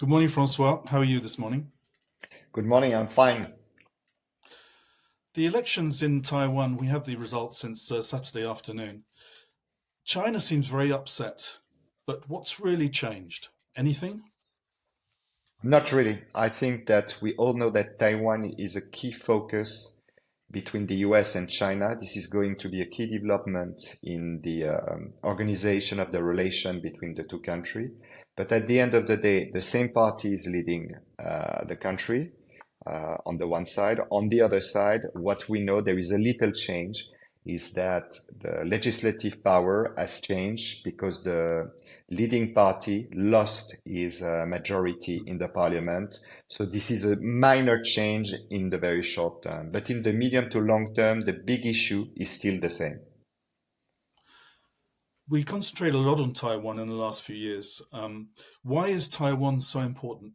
Good morning, Francois. How are you this morning? Good morning, I'm fine. The elections in Taiwan, we have the results since Saturday afternoon. China seems very upset, but what's really changed? Anything? Not really. I think that we all know that Taiwan is a key focus between the US and China. This is going to be a key development in the organization of the relation between the two countries. But at the end of the day, the same party is leading the country on the one side. On the other side, what we know, there is a little change, is that the legislative power has changed because the leading party lost his majority in the parliament. So this is a minor change in the very short term. But in the medium to long term, the big issue is still the same. We concentrate a lot on Taiwan in the last few years. Why is Taiwan so important?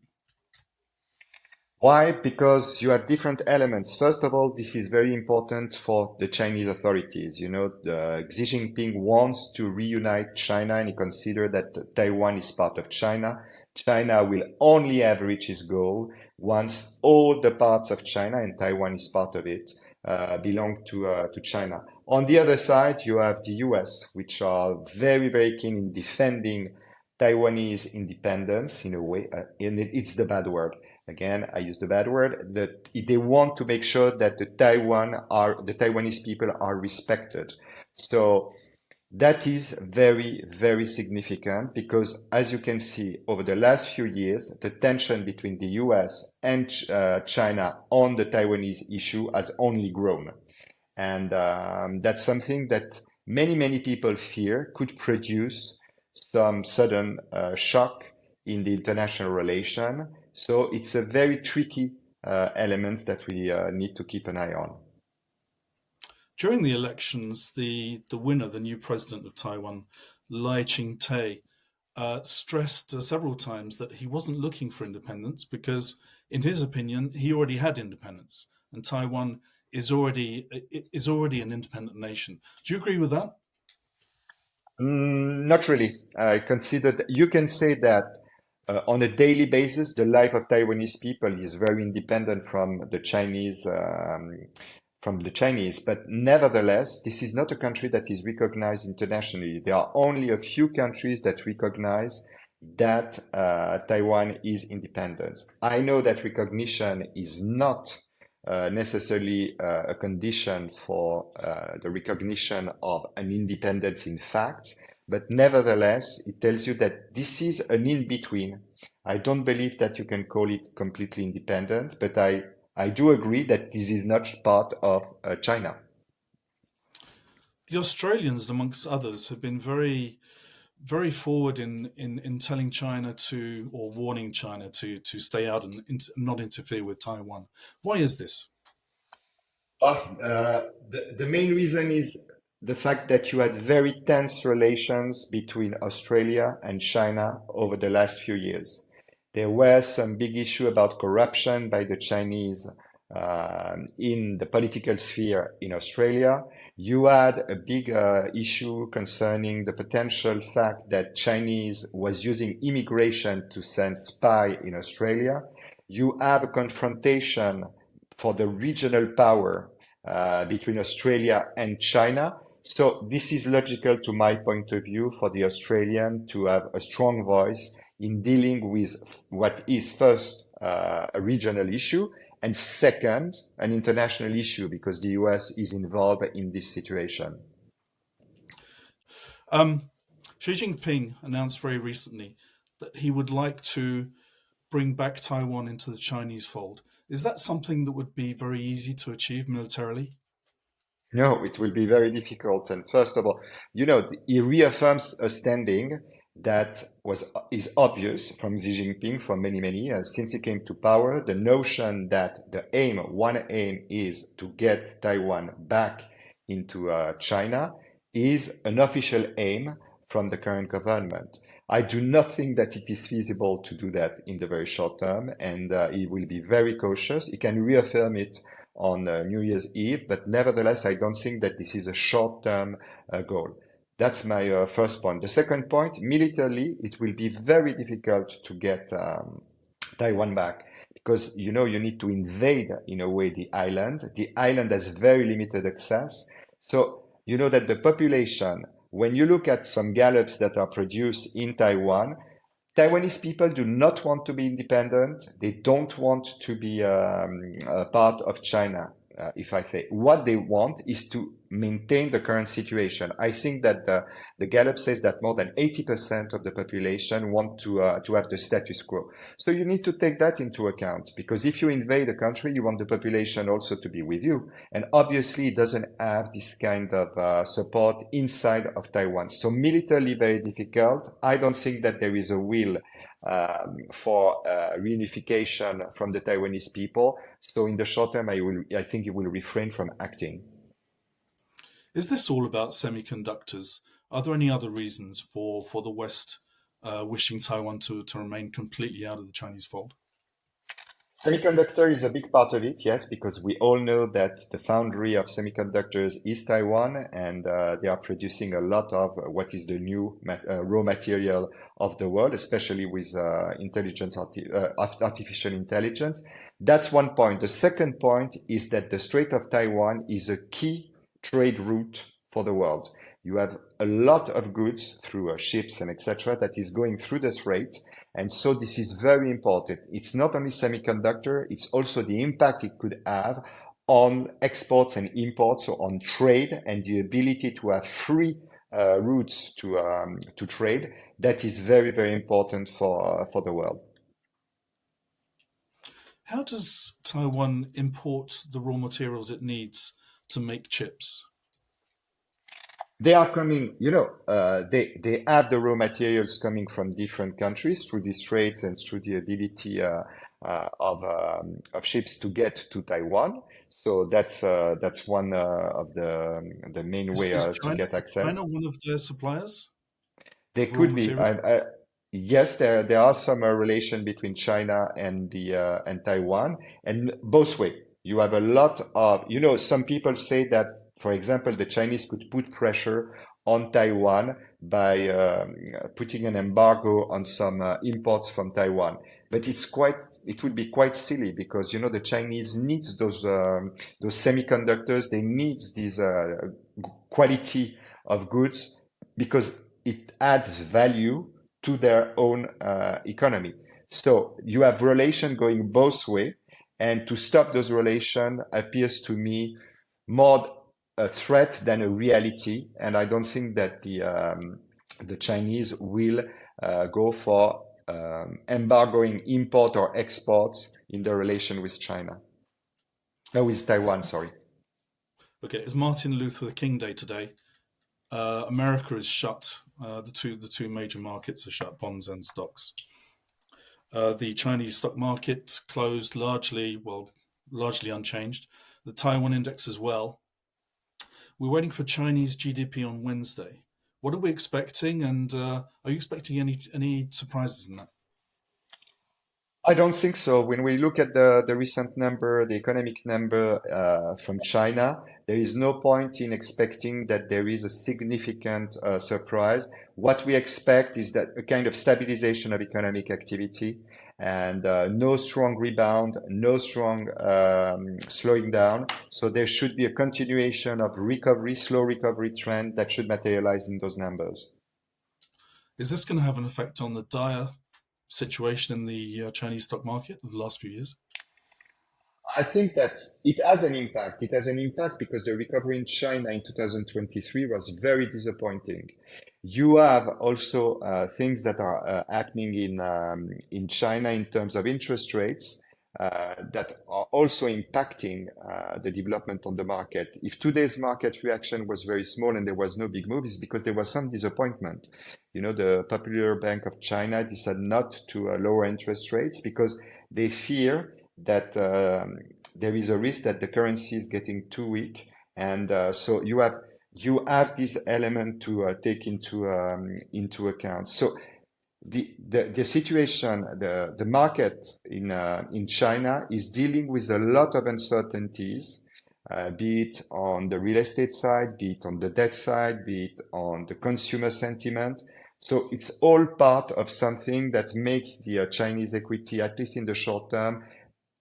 Why? Because you have different elements. First of all, this is very important for the Chinese authorities. Xi Jinping wants to reunite China and he considers that Taiwan is part of China. China will only have reached its goal once all the parts of China, and Taiwan is part of it, belong to China. On the other side, you have the US, which are very, very keen in defending Taiwanese independence in a way, and it's the bad word. Again, I use the bad word, that they want to make sure that the Taiwanese people are respected. So that is very, very significant because as you can see over the last few years, the tension between the US and China on the Taiwanese issue has only grown. And that's something that many, many people fear could produce some sudden shock in the international relation. So it's a very tricky element that we need to keep an eye on. During the elections, the winner, the new president of Taiwan, Lai Ching-te, stressed several times that he wasn't looking for independence because, in his opinion, he already had independence, and Taiwan is already an independent nation. Do you agree with that? Not really. I consider that you can say that on a daily basis, the life of Taiwanese people is very independent from the Chinese. But nevertheless, this is not a country that is recognized internationally. There are only a few countries that recognize that Taiwan is independent. I know that recognition is not necessarily a condition for the recognition of an independence in fact, but nevertheless, it tells you that this is an in-between. I don't believe that you can call it completely independent, but I do agree that this is not part of China. The Australians, amongst others, have been very forward in telling China to, or warning China to stay out and not interfere with Taiwan. Why is this? The main reason is the fact that you had very tense relations between Australia and China over the last few years. There were some big issue about corruption by the Chinese in the political sphere in Australia. You had a big issue concerning the potential fact that Chinese was using immigration to send spy in Australia. You have a confrontation for the regional power between Australia and China. So this is logical to my point of view for the Australian to have a strong voice in dealing with what is first a regional issue and second an international issue because the US is involved in this situation. Um, Xi Jinping announced very recently that he would like to bring back Taiwan into the Chinese fold. Is that something that would be very easy to achieve militarily? No, it will be very difficult. And first of all, he reaffirms a standing that is obvious from Xi Jinping for many, many years. Since he came to power, the notion that one aim is to get Taiwan back into China is an official aim from the current government. I do not think that it is feasible to do that in the very short term, and he will be very cautious. He can reaffirm it on New Year's Eve, but nevertheless, I don't think that this is a short-term goal. That's my first point. The second point, militarily, it will be very difficult to get Taiwan back because you need to invade in a way the island. The island has very limited access. So you know that the population, when you look at some gallops that are produced in Taiwan, Taiwanese people do not want to be independent. They don't want to be a part of China. If I say what they want is to maintain the current situation. I think that the Gallup says that more than 80% of the population want to have the status quo. So you need to take that into account because if you invade a country, you want the population also to be with you. And obviously, it doesn't have this kind of support inside of Taiwan. So militarily very difficult. I don't think that there is a will for reunification from the Taiwanese people. So in the short term, I think it will refrain from acting. Is this all about semiconductors? Are there any other reasons for the West wishing Taiwan to remain completely out of the Chinese fold? Semiconductor is a big part of it, yes, because we all know that the foundry of semiconductors is Taiwan, and they are producing a lot of what is the new raw material of the world, especially with artificial intelligence. That's one point. The second point is that the Strait of Taiwan is a key trade route for the world. You have a lot of goods through ships and etc. that is going through the strait. And so this is very important. It's not only semiconductor, it's also the impact it could have on exports and imports, so on trade and the ability to have free routes to trade. That is very, very important for the world. How does Taiwan import the raw materials it needs to make chips? They are coming, they have the raw materials coming from different countries through these trades and through the ability of ships to get to Taiwan. So that's one of the main way Is to get access. China one of their suppliers There of raw could be, material? yes, there are some relation between China and the and Taiwan, and both way. You have a lot of, some people say that, for example, the Chinese could put pressure on Taiwan by putting an embargo on some imports from Taiwan. But it would be quite silly because, the Chinese needs those semiconductors. They need this quality of goods because it adds value to their own economy. So you have relation going both way, and to stop those relation appears to me more a threat than a reality. And I don't think that the Chinese will go for embargoing import or exports in the relation with China. No, with Taiwan, sorry. Okay, it's Martin Luther King Day today. America is shut. The two major markets are shut, bonds and stocks. The Chinese stock market closed largely unchanged. The Taiwan index as well. We're waiting for Chinese GDP on Wednesday. What are we expecting, and are you expecting any surprises in that? I don't think so. When we look at the recent number, the economic number from China, there is no point in expecting that there is a significant surprise. What we expect is that a kind of stabilization of economic activity and no strong rebound, no strong slowing down. So there should be a continuation of recovery, slow recovery trend that should materialize in those numbers. Is this going to have an effect on the dire situation in the Chinese stock market of the last few years? I think that it has an impact. It has an impact because the recovery in China in 2023 was very disappointing. You have also things that are happening in China in terms of interest rates that are also impacting the development on the market. If today's market reaction was very small and there was no big move, it's because there was some disappointment. The Popular Bank of China decided not to lower interest rates because they fear that there is a risk that the currency is getting too weak, and so you have this element to take into account. So the situation, the market in China is dealing with a lot of uncertainties, be it on the real estate side, be it on the debt side, be it on the consumer sentiment. So it's all part of something that makes the Chinese equity, at least in the short term,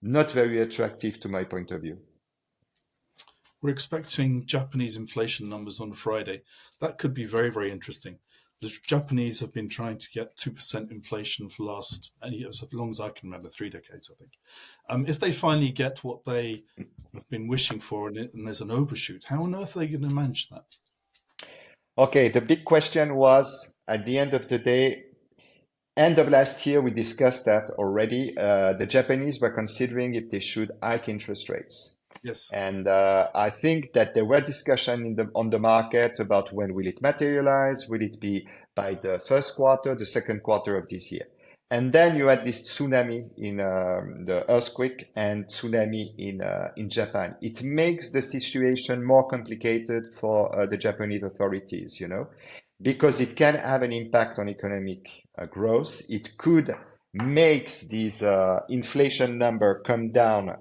not very attractive to my point of view. We're expecting Japanese inflation numbers on Friday. That could be very, very interesting. The Japanese have been trying to get 2% inflation for the last, as long as I can remember, 3 decades, I think. If they finally get what they have been wishing for and there's an overshoot, how on earth are they going to manage that? Okay, the big question was at the end of the day, end of last year, we discussed that already. The Japanese were considering if they should hike interest rates. Yes. And I think that there were discussion on the market about when will it materialize? Will it be by the first quarter, the second quarter of this year? And then you had this tsunami in the earthquake and tsunami in Japan. It makes the situation more complicated for the Japanese authorities, because it can have an impact on economic growth. It could makes this inflation number come down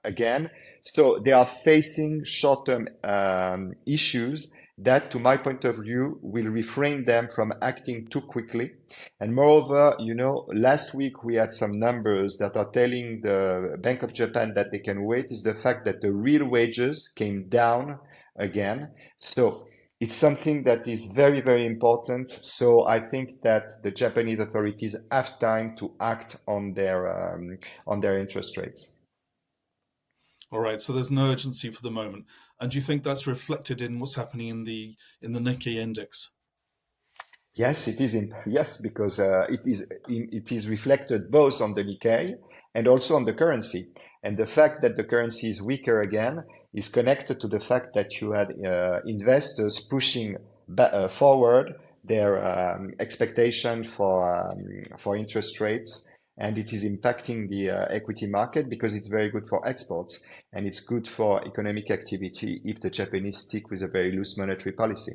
again. So they are facing short-term issues that, to my point of view, will refrain them from acting too quickly. And moreover, last week we had some numbers that are telling the Bank of Japan that they can wait is the fact that the real wages came down again. So it's something that is very, very important. So I think that the Japanese authorities have time to act on their interest rates. All right. So there's no urgency for the moment. And do you think that's reflected in what's happening in the Nikkei index? Yes, it is yes, because it is reflected both on the Nikkei and also on the currency. And the fact that the currency is weaker again is connected to the fact that you had investors pushing forward their expectation for interest rates, and it is impacting the equity market because it's very good for exports and it's good for economic activity if the Japanese stick with a very loose monetary policy.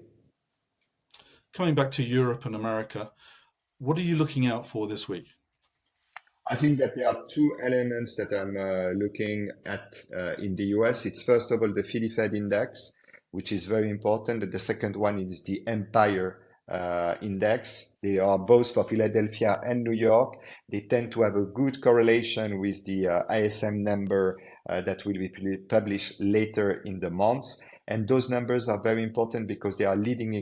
Coming back to Europe and America, what are you looking out for this week? I think that there are two elements that I'm looking at in the US. It's first of all the Philly Fed index, which is very important. And the second one is the Empire index. They are both for Philadelphia and New York. They tend to have a good correlation with the ISM number that will be published later in the month. And those numbers are very important because they are leading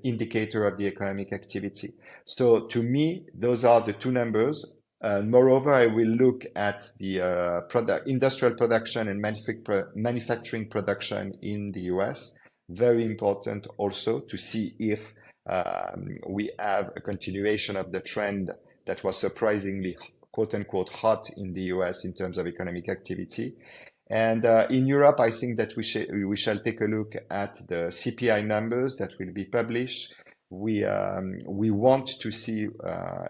indicator of the economic activity. So to me, those are the two numbers. Moreover, I will look at the industrial production and manufacturing production in the US. Very important also to see if we have a continuation of the trend that was surprisingly quote unquote hot in the US in terms of economic activity. And in Europe, I think that we shall take a look at the CPI numbers that will be published. We want to see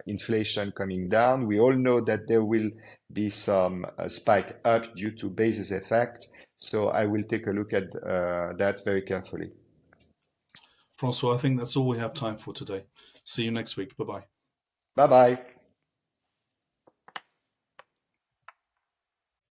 inflation coming down. We all know that there will be some spike up due to basis effect. So I will take a look at that very carefully. Francois, I think that's all we have time for today. See you next week. Bye bye. Bye bye.